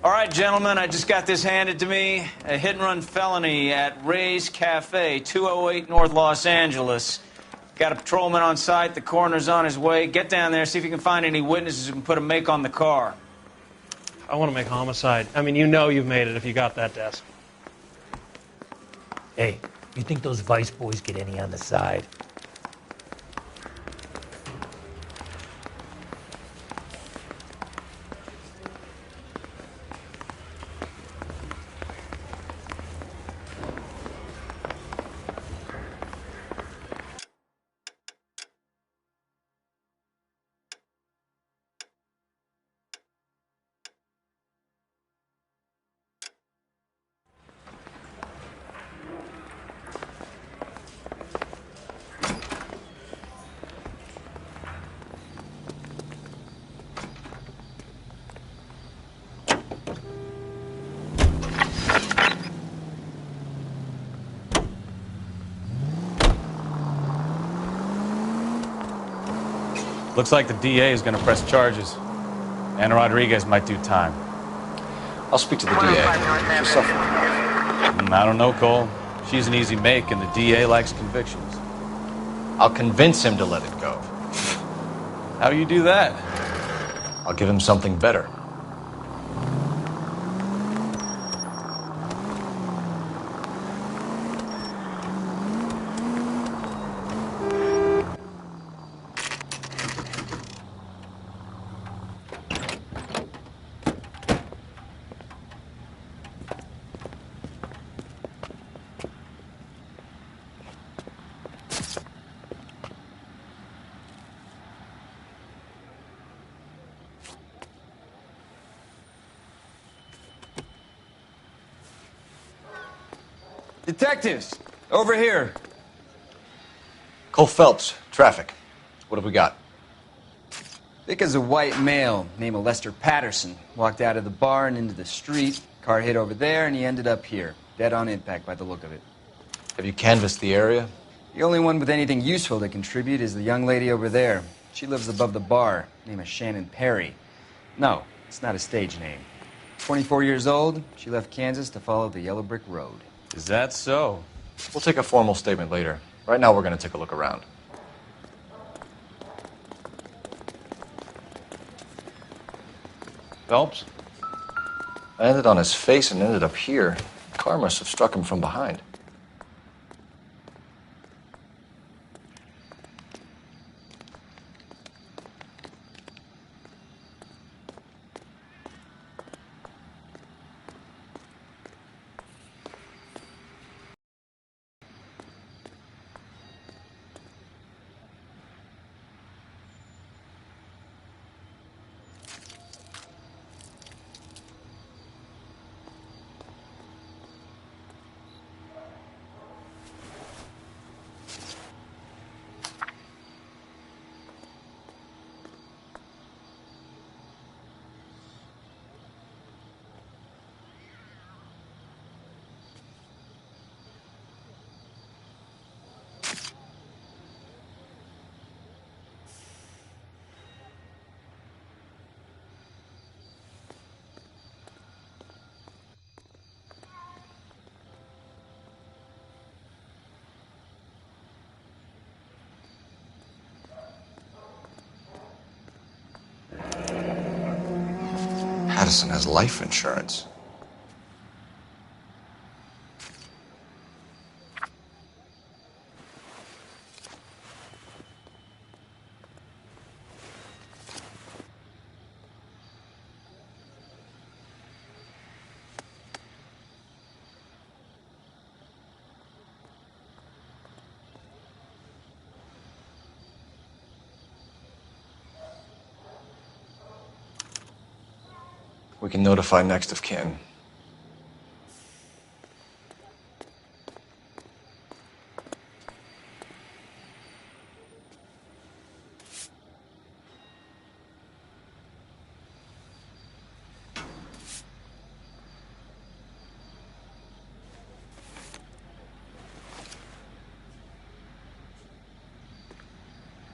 All right, gentlemen, I just got this handed to me. A hit-and-run felony at Ray's Cafe, 208 North Los Angeles. Got a patrolman on site. The coroner's on his way. Get down there, see if you can find any witnesses who can put a make on the car. I want to make homicide. I mean, you know you've made it if you got that desk. Hey, you think those Vice boys get any on the side? Looks like the DA is going to press charges. Anna Rodriguez might do time. I'll speak to the DA. She's suffering. I don't know, Cole. She's an easy make, and the DA likes convictions. I'll convince him to let it go. How do you do that? I'll give him something better. Detectives, over here. Cole Phelps, traffic. What have we got? Vic is a white male named Lester Patterson. Walked out of the bar and into the street. Car hit over there, and he ended up here. Dead on impact by the look of it. Have you canvassed the area? The only one with anything useful to contribute is the young lady over there. She lives above the bar. Name is Shannon Perry. No, it's not a stage name. 24 years old, she left Kansas to follow the Yellow Brick Road. Is that so? We'll take a formal statement later. Right now, we're going to take a look around. Phelps? I landed on his face and ended up here. The car must have struck him from behind. Patterson has life insurance. We can notify next of kin.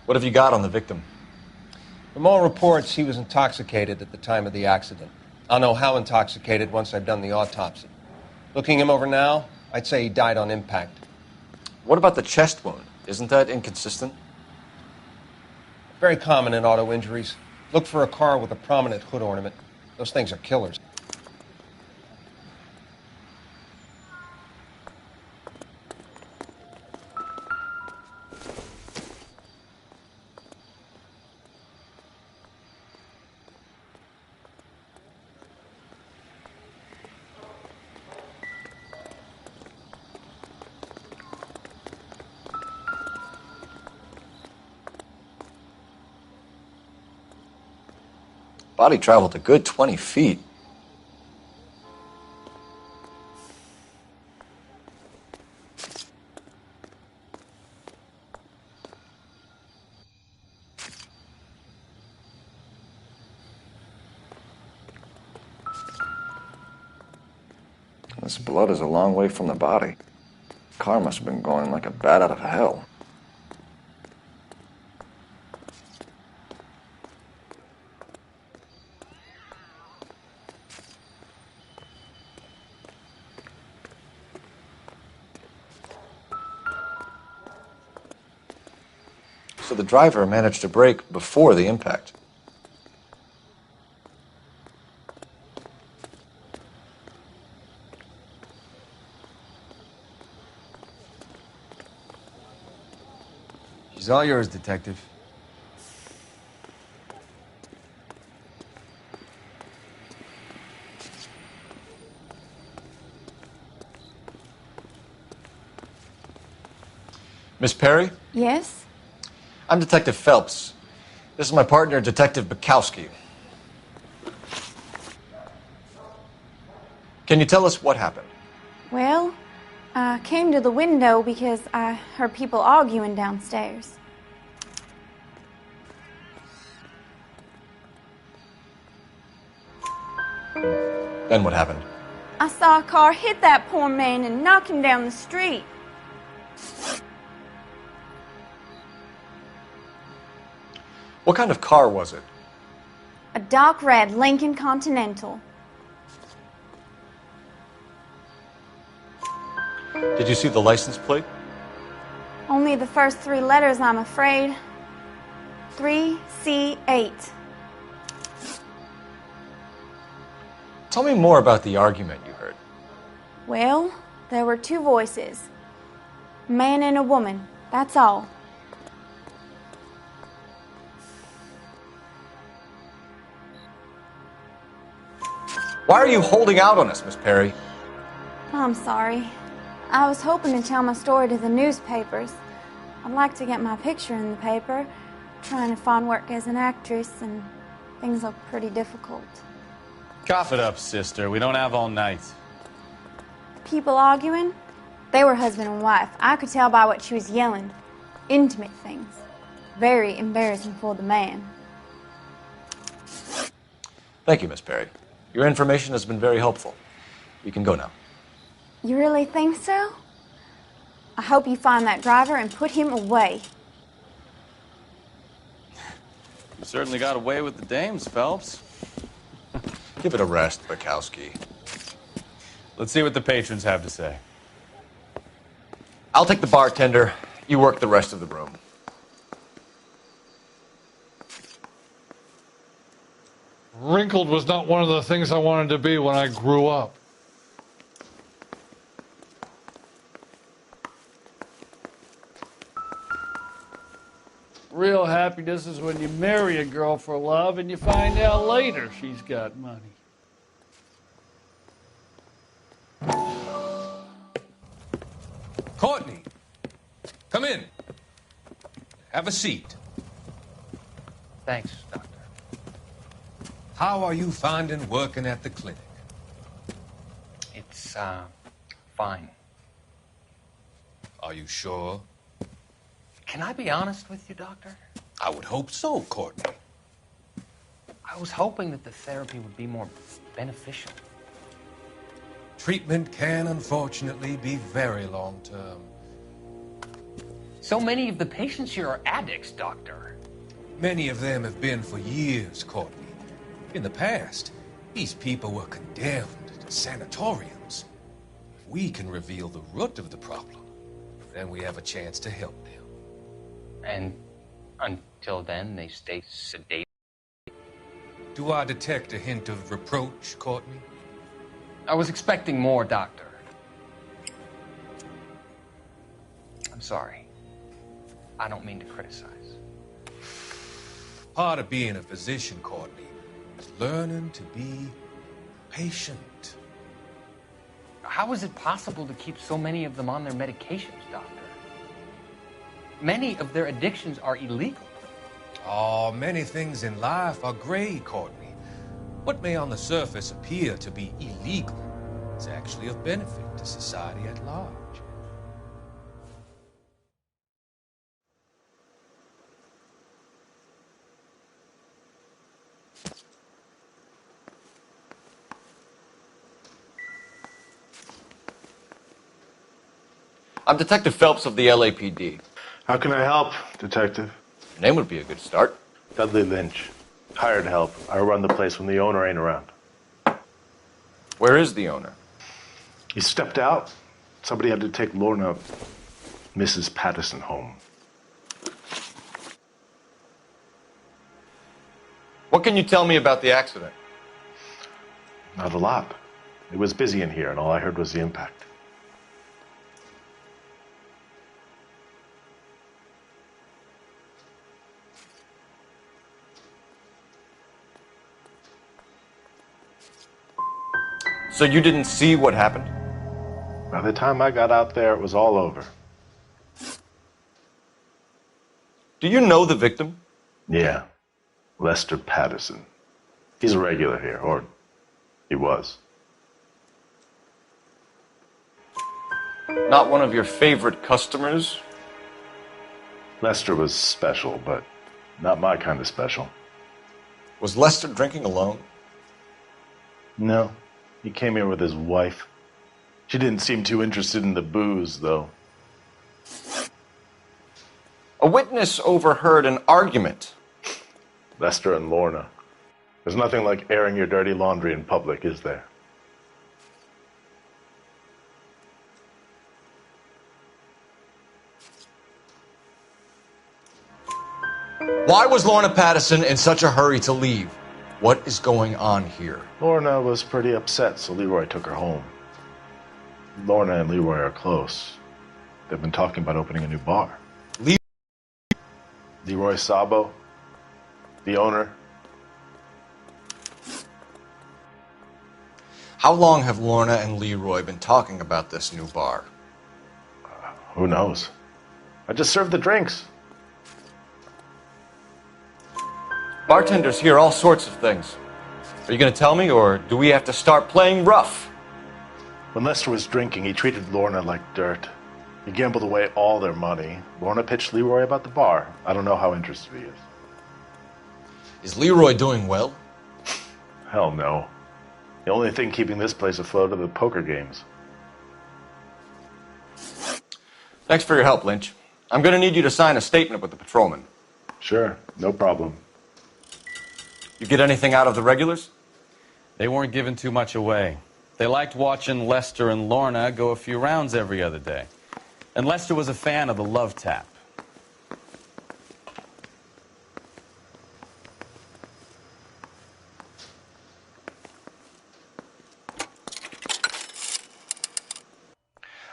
What have you got on the victim? From all reports, he was intoxicated at the time of the accident. I'll know how intoxicated once I've done the autopsy. Looking him over now, I'd say he died on impact. What about the chest wound? Isn't that inconsistent? Very common in auto injuries. Look for a car with a prominent hood ornament. Those things are killers. Body traveled a good 20 feet. This blood is a long way from the body. The car must have been going like a bat out of hell. So the driver managed to brake before the impact. She's all yours, Detective. Miss Perry? Yes? I'm Detective Phelps. This is my partner, Detective Bukowski. Can you tell us what happened? Well, I came to the window because I heard people arguing downstairs. Then what happened? I saw a car hit that poor man and knock him down the street. What kind of car was it? A dark red Lincoln Continental. Did you see the license plate? Only the first three letters, I'm afraid. 3C8. Tell me more about the argument you heard. Well, there were two voices. A man and a woman, that's all. Why are you holding out on us, Miss Perry? I'm sorry. I was hoping to tell my story to the newspapers. I'd like to get my picture in the paper. Trying to find work as an actress, and things look pretty difficult. Cough it up, sister. We don't have all night. People arguing? They were husband and wife. I could tell by what she was yelling. Intimate things. Very embarrassing for the man. Thank you, Miss Perry. Your information has been very helpful. You can go now. You really think so? I hope you find that driver and put him away. You certainly got away with the dames, Phelps. Give it a rest, Bukowski. Let's see what the patrons have to say. I'll take the bartender. You work the rest of the room. Wrinkled was not one of the things I wanted to be when I grew up. Real happiness is when you marry a girl for love and you find out later she's got money. Courtney, come in. Have a seat. Thanks, Doctor. How are you finding working at the clinic? It's, fine. Are you sure? Can I be honest with you, Doctor? I would hope so, Courtney. I was hoping that the therapy would be more beneficial. Treatment can, unfortunately, be very long-term. So many of the patients here are addicts, Doctor. Many of them have been for years, Courtney. In the past, These people were condemned to sanatoriums. If we can reveal the root of the problem, then we have a chance to help them. And until then, they stay sedated. Do I detect a hint of reproach, Courtney? I was expecting more, Doctor. I'm sorry. I don't mean to criticize. Part of being a physician, Courtney, is learning to be patient. How is it possible to keep so many of them on their medications, Doctor? Many of their addictions are illegal. Oh, many things in life are gray, Courtney. What may on the surface appear to be illegal is actually of benefit to society at large. I'm Detective Phelps of the LAPD. How can I help, Detective? Your name would be a good start. Dudley Lynch. Hired help. I run the place when the owner ain't around. Where is the owner? He stepped out. Somebody had to take Lorna, Mrs. Patterson, home. What can you tell me about the accident? Not a lot. It was busy in here, and all I heard was the impact. So you didn't see what happened? By the time I got out there, it was all over. Do you know the victim? Yeah. Lester Patterson. He's a regular here, or he was. Not one of your favorite customers? Lester was special, but not my kind of special. Was Lester drinking alone? No. He came here with his wife. She didn't seem too interested in the booze, though. A witness overheard an argument. Lester and Lorna. There's nothing like airing your dirty laundry in public, is there? Why was Lorna Patterson in such a hurry to leave? What is going on here? Lorna was pretty upset, so Leroy took her home. Lorna and Leroy are close. They've been talking about opening a new bar. Leroy Sabo, the owner. How long have Lorna and Leroy been talking about this new bar? Who knows? I just served the drinks. Bartenders hear all sorts of things. Are you going to tell me, or do we have to start playing rough? When Lester was drinking, he treated Lorna like dirt. He gambled away all their money. Lorna pitched Leroy about the bar. I don't know how interested he is. Is Leroy doing well? Hell no. The only thing keeping this place afloat are the poker games. Thanks for your help, Lynch. I'm going to need you to sign a statement with the patrolman. Sure, no problem. You get anything out of the regulars? They weren't giving too much away. They liked watching Lester and Lorna go a few rounds every other day. And Lester was a fan of the love tap.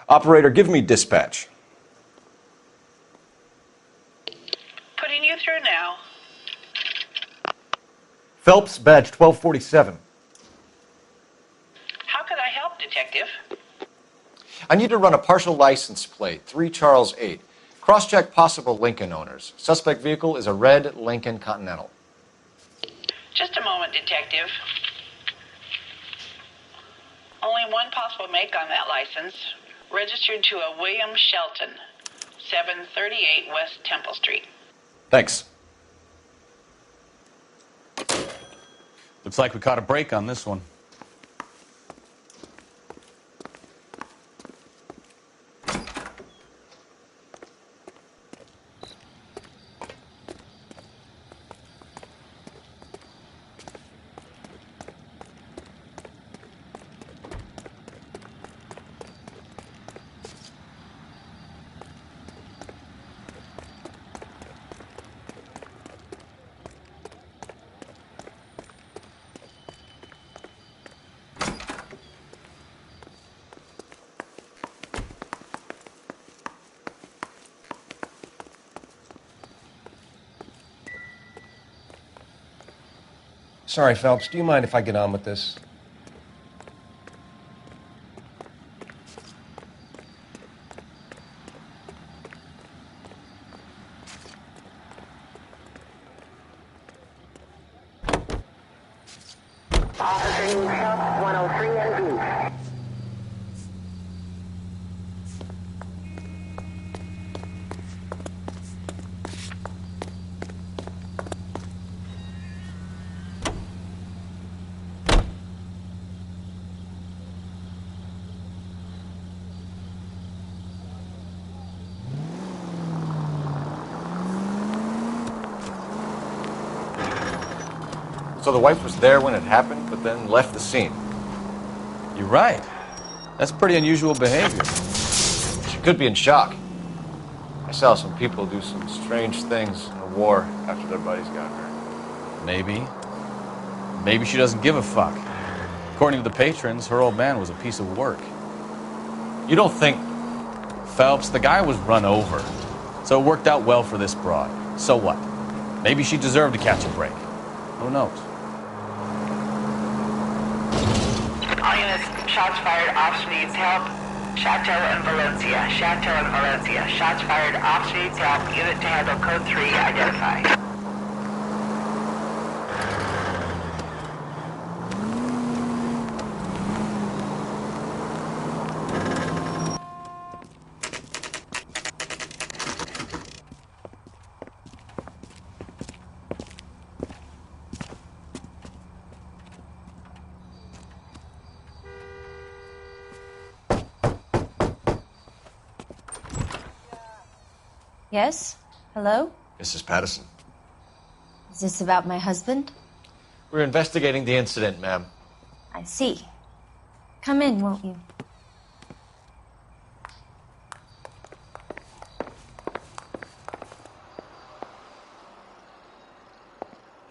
Operator, give me dispatch. Putting you through now. Phelps, badge 1247. How could I help, Detective? I need to run a partial license plate, 3 Charles 8. Cross-check possible Lincoln owners. Suspect vehicle is a red Lincoln Continental. Just a moment, Detective. Only one possible make on that license. Registered to a William Shelton, 738 West Temple Street. Thanks. Looks like we caught a break on this one. Sorry, Phelps. Do you mind if I get on with this? Officer News Health 103 and B. So the wife was there when it happened, but then left the scene. You're right. That's pretty unusual behavior. She could be in shock. I saw some people do some strange things in a war after their buddies got hurt. Maybe. Maybe she doesn't give a fuck. According to the patrons, her old man was a piece of work. You don't think... Phelps, the guy was run over. So it worked out well for this broad. So what? Maybe she deserved to catch a break. Who knows? All units, shots fired, ops needs help. Chateau and Valencia. Chateau and Valencia. Shots fired, ops needs help. Unit to handle code 3 identified. Yes? Hello? Mrs. Patterson. Is this about my husband? We're investigating the incident, ma'am. I see. Come in, won't you?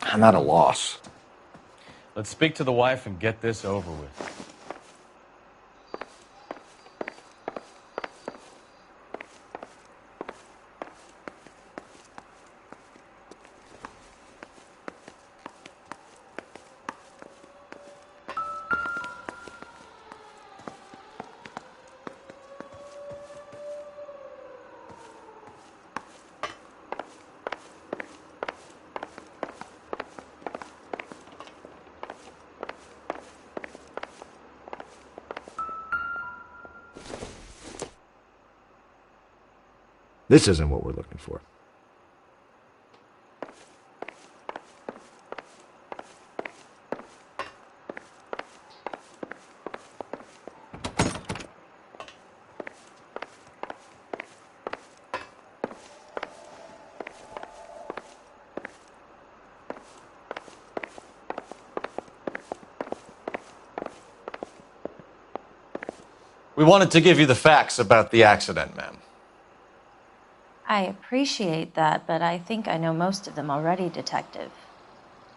I'm at a loss. Let's speak to the wife and get this over with. This isn't what we're looking for. We wanted to give you the facts about the accident, ma'am. I appreciate that, but I think I know most of them already, Detective.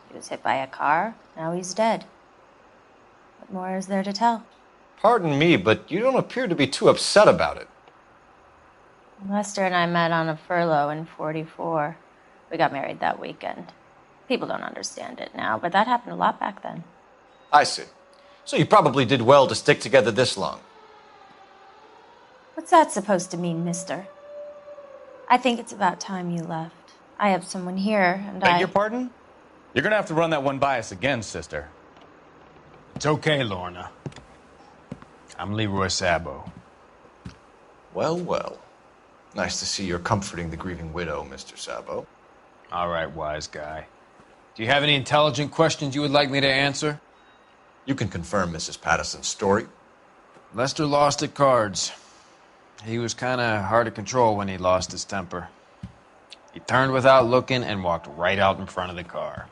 He was hit by a car, now he's dead. What more is there to tell? Pardon me, but you don't appear to be too upset about it. Lester and I met on a furlough in '44. We got married that weekend. People don't understand it now, but that happened a lot back then. I see. So you probably did well to stick together this long. What's that supposed to mean, mister? I think it's about time you left. I have someone here, and Beg your pardon? You're gonna have to run that one by us again, sister. It's okay, Lorna. I'm Leroy Sabo. Well, well. Nice to see you're comforting the grieving widow, Mr. Sabo. All right, wise guy. Do you have any intelligent questions you would like me to answer? You can confirm Mrs. Patterson's story. Lester lost at cards. He was kind of hard to control when he lost his temper. He turned without looking and walked right out in front of the car.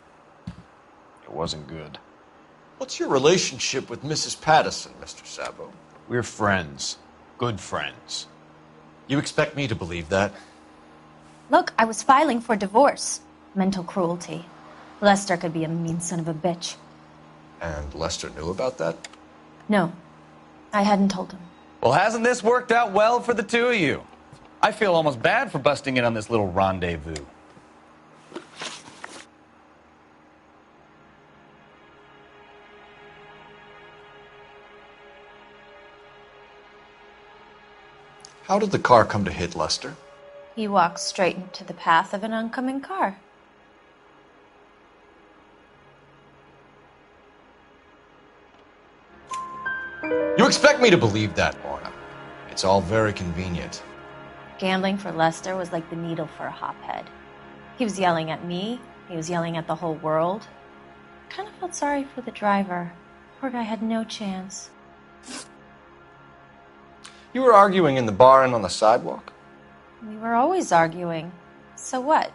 It wasn't good. What's your relationship with Mrs. Patterson, Mr. Sabo? We're friends. Good friends. You expect me to believe that? Look, I was filing for divorce. Mental cruelty. Lester could be a mean son of a bitch. And Lester knew about that? No, I hadn't told him. Well, hasn't this worked out well for the two of you? I feel almost bad for busting in on this little rendezvous. How did the car come to hit Lester? He walked straight into the path of an oncoming car. You expect me to believe that, Lorna? It's all very convenient. Gambling for Lester was like the needle for a hophead. He was yelling at me. He was yelling at the whole world. I kind of felt sorry for the driver. Poor guy had no chance. You were arguing in the bar and on the sidewalk? We were always arguing. So what?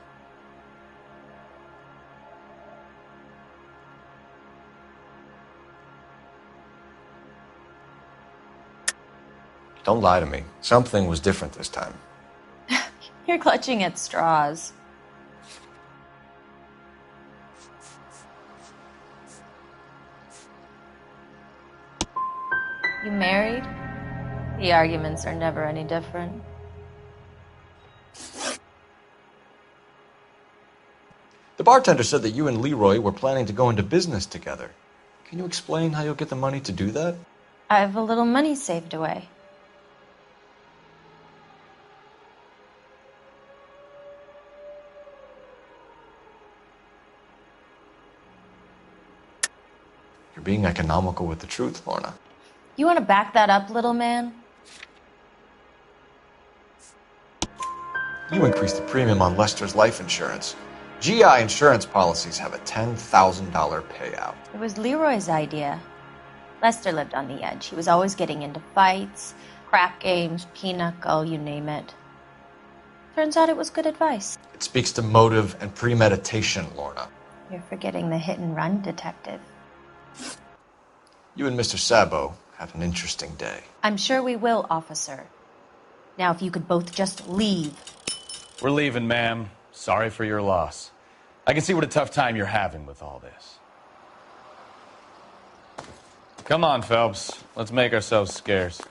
Don't lie to me. Something was different this time. You're clutching at straws. You married? The arguments are never any different. The bartender said that you and Leroy were planning to go into business together. Can you explain how you'll get the money to do that? I have a little money saved away. You're being economical with the truth, Lorna. You want to back that up, little man? You increased the premium on Lester's life insurance. GI insurance policies have a $10,000 payout. It was Leroy's idea. Lester lived on the edge. He was always getting into fights, crap games, pinochle, you name it. Turns out it was good advice. It speaks to motive and premeditation, Lorna. You're forgetting the hit and run detective. You and Mr. Sabo have an interesting day. I'm sure we will, officer. Now, if you could both just leave. We're leaving, ma'am. Sorry for your loss. I can see what a tough time you're having with all this. Come on, Phelps. Let's make ourselves scarce.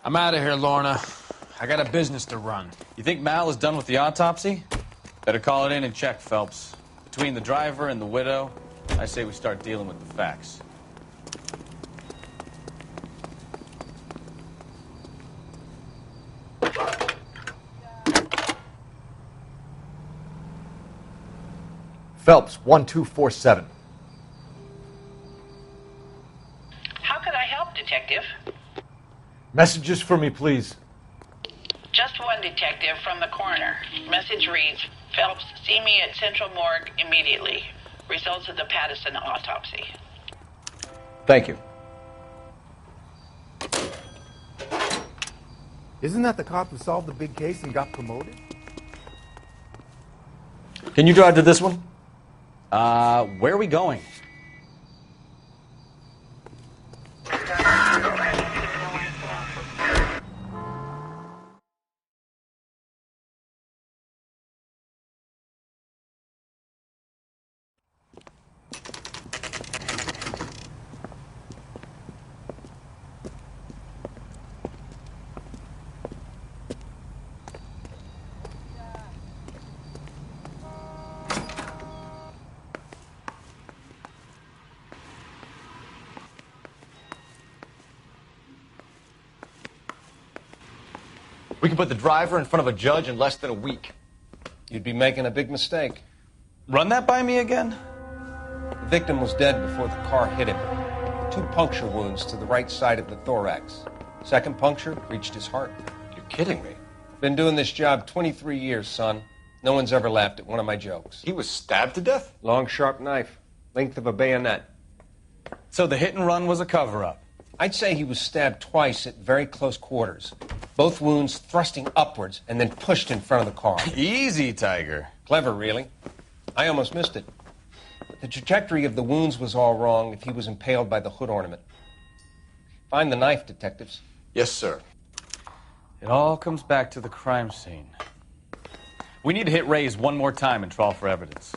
I'm out of here, Lorna. I got a business to run. You think Mal is done with the autopsy? Better call it in and check, Phelps. Between the driver and the widow, I say we start dealing with the facts. Phelps, 1247. How could I help, Detective? Messages for me, please. Just one detective from the coroner. Message reads, Phelps, see me at Central Morgue immediately. Results of the Pattison autopsy. Thank you. Isn't that the cop who solved the big case and got promoted? Can you drive to this one? Where are we going? We can put the driver in front of a judge in less than a week. You'd be making a big mistake. Run that by me again? The victim was dead before the car hit him. 2 puncture wounds to the right side of the thorax. Second puncture reached his heart. You're kidding me. Been doing this job 23 years, son. No one's ever laughed at one of my jokes. He was stabbed to death? Long, sharp knife. Length of a bayonet. So the hit and run was a cover-up? I'd say he was stabbed twice at very close quarters. Both wounds thrusting upwards and then pushed in front of the car. Easy, Tiger. Clever, really. I almost missed it. The trajectory of the wounds was all wrong if he was impaled by the hood ornament. Find the knife, detectives. Yes, sir. It all comes back to the crime scene. We need to hit Ray's one more time and trawl for evidence.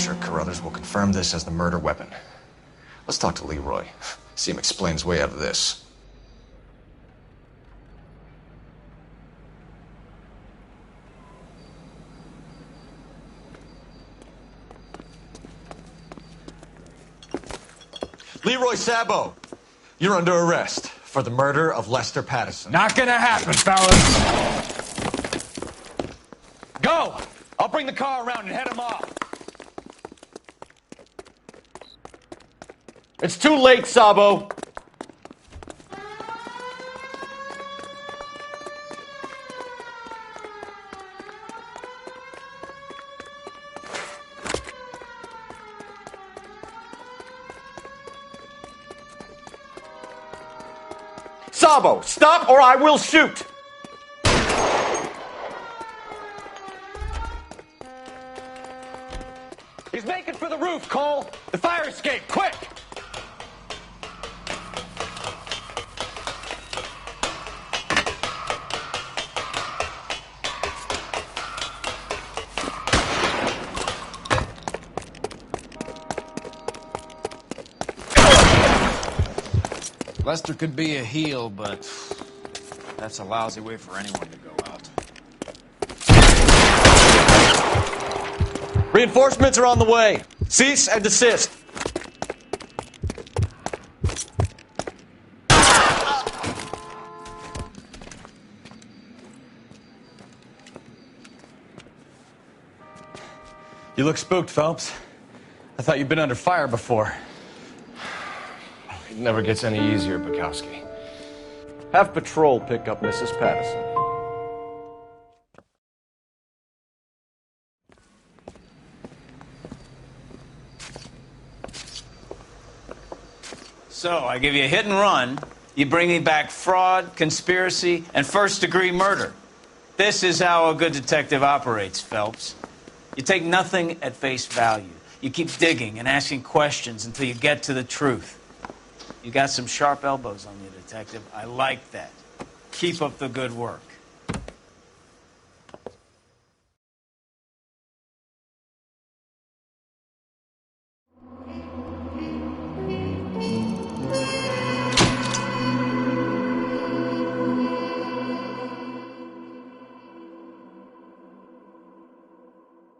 sure Carruthers will confirm this as the murder weapon. Let's talk to Leroy. See him explain his way out of this. Leroy Sabo, you're under arrest for the murder of Lester Patterson. Not gonna happen, fellas. Go! I'll bring the car around and head him off. It's too late, Sabo. Sabo, stop or I will shoot! He's making for the roof, Cole. The fire escape, quick! Lester could be a heel, but that's a lousy way for anyone to go out. Reinforcements are on the way. Cease and desist. You look spooked, Phelps. I thought you'd been under fire before. It never gets any easier, Bukowski. Have patrol pick up Mrs. Patterson. So, I give you a hit and run. You bring me back fraud, conspiracy, and first-degree murder. This is how a good detective operates, Phelps. You take nothing at face value. You keep digging and asking questions until you get to the truth. You got some sharp elbows on you, detective. I like that. Keep up the good work.